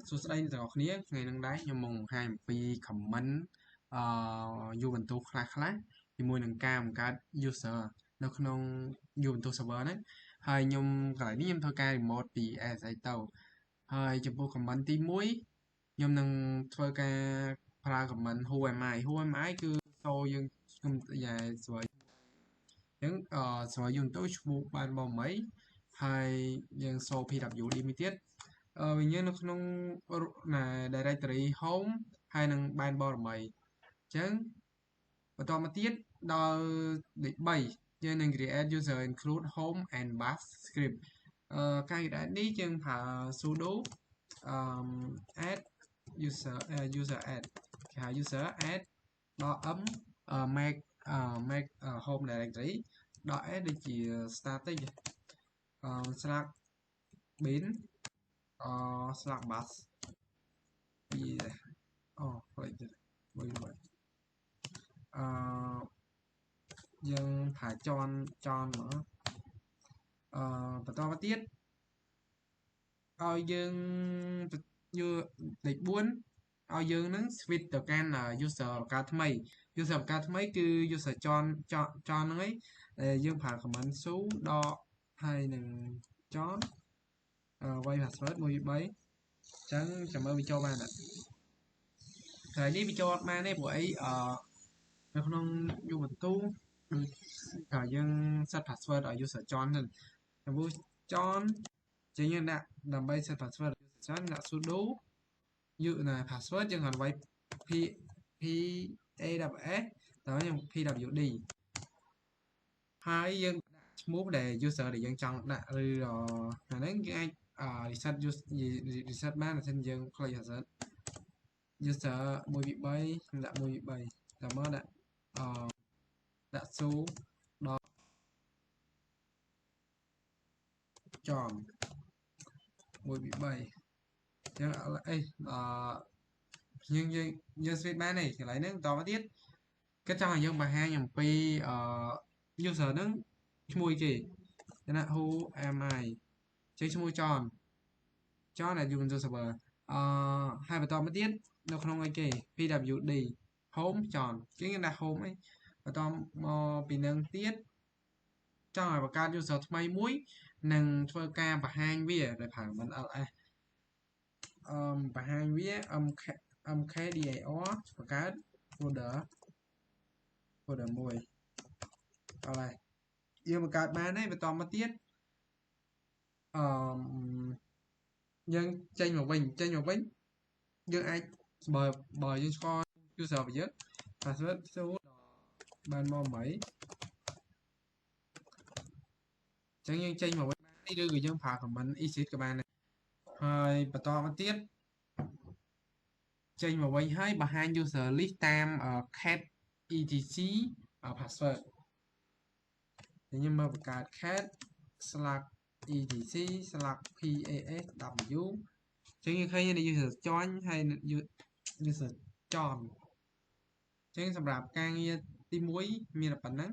សួស្តីអ្នកទាំងអស់គ្នាថ្ងៃនេះដែរខ្ញុំមកបង្ហាញអំពី comment Ubuntu ខ្លះជាមួយនឹងការបង្កើត user នៅក្នុង Ubuntu server ហ្នឹងហើយខ្ញុំកន្លែងនេះខ្ញុំធ្វើការ remote ពី ASA ទៅហើយចំពោះ comment ទី1ខ្ញុំនឹងធ្វើការប្រើ comment who am I គឺចូលយើងខ្ញុំយ៉ាស្រួលអញ្ចឹងស្រួល Ubuntu ឈ្មោះបានបងមីហើយយើងសូ pwd មួយទៀតវិញនៅក្នុងdirectory home ហើយនឹងបានបរមីអញ្ចឹងបន្តមកទៀតដល់លេខ3យើងនឹង create user include home and bash script ការ create នេះយើងប្រើ sudo add user add គេហៅ user add .m make home directory .s ដូចជា static /bin /bash ពីផ្លេចទៀតមួយយើងប្រើចន់មកបន្តមកទៀតឲ្យយើងយកលេខ4ឲ្យយើងនឹង switch ទៅកាន់ user បង្កើតថ្មី user បង្កើតថ្មីគឺ user ចន់ហ្នឹងឯងយើងប្រើ command su ដកហើយនឹងចន់វាយ password 1 2 3អញ្ចឹងចាំមើលវាចូលបានអត់ហើយនេះវាចូលអត់បានទេព្រោះអីនៅក្នុង Ubuntu ដូចយើង set password ឲ្យ user ចន់ហ្នឹងចំពោះចន់ចឹងយើងដាក់ដើម្បី set password ឲ្យ user ចន់ដាក់ sudo password យើងអត់វាយ pass ដល់យើង pwd ហើយយើងដាក់ឈ្មោះដែល user ដែលយើងចង់ដាក់ឬអាហ្នឹងយើងអាចreset បានបើមិនយើងផ្លេច reset user 1 2 3ដាក់1 2 3ដល់មកដាក់ su ដល់ចំ1 2 3យើងអីយើង switch បានទេកន្លែងហ្នឹងបន្តមកទៀតគេចង់ឲ្យយើងបង្ហាញអំពីuser ហ្នឹងឈ្មោះគេណា who am I ចេញឈ្មោះចន់ដែល Ubuntu server ហើយបន្តមកទៀតនៅក្នុងអីគេ pwd home ចន់គេដាក់ home អីបន្តមកពីនឹងទៀតចង់ឲ្យបង្កើត user ថ្មីមួយនិងធ្វើការបង្ហាញវាដោយប្រើ command ls បង្ហាញវា mkdir បង្កើត folder មួយអត់ហើយយើងបង្កើតបានហើយបន្តមកទៀតយើងចេញមកវិញយើងអាចបើយើងស្គាល់ user របស់យើង password ចូលបានមកไหมចឹងយើងចេញមកវិញបានឬក៏យើងប្រើ command exit ក៏បានដែរហើយបន្តមកទៀតចេញមកវិញហើយបង្ហាញ user list តាម cat etc password ខ្ញុំមកបង្កើត cat /etc/pasw ចឹងយើងឃើញនៅ user ចន់ហើយ user ចំចឹងសម្រាប់ការងារទី1មានតែប៉ុណ្ណឹង